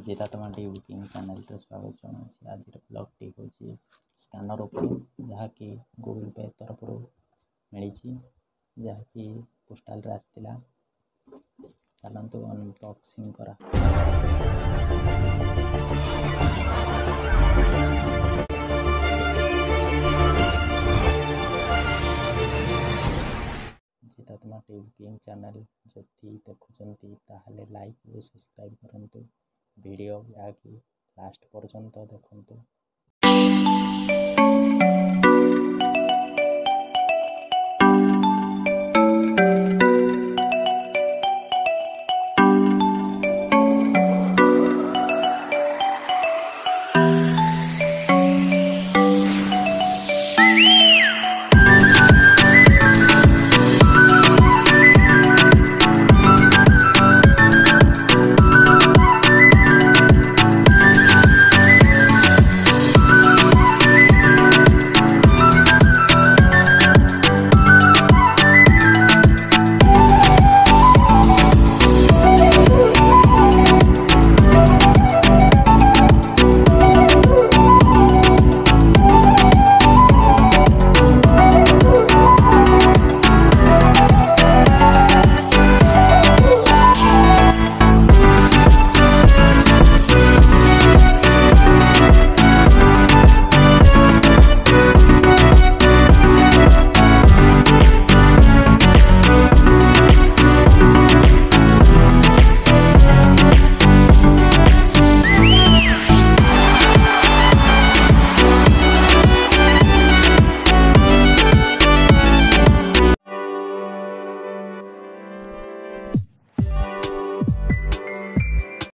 जितात्मा booking channel स्वागत जनाऊँगी। आज blog T हूँ स्कानर उपर जहाँकि गूगल पे तरफ मिली जहाँकि पोस्टाल आसला। चलतु अनबॉक्सिंग करा। जितात्मा बुकिंग चैनल जदि देखुंट ताहले लाइक और सब्सक्राइब करंतु। वीडियो जहाँकि लास्ट पर्यंत देखंतु।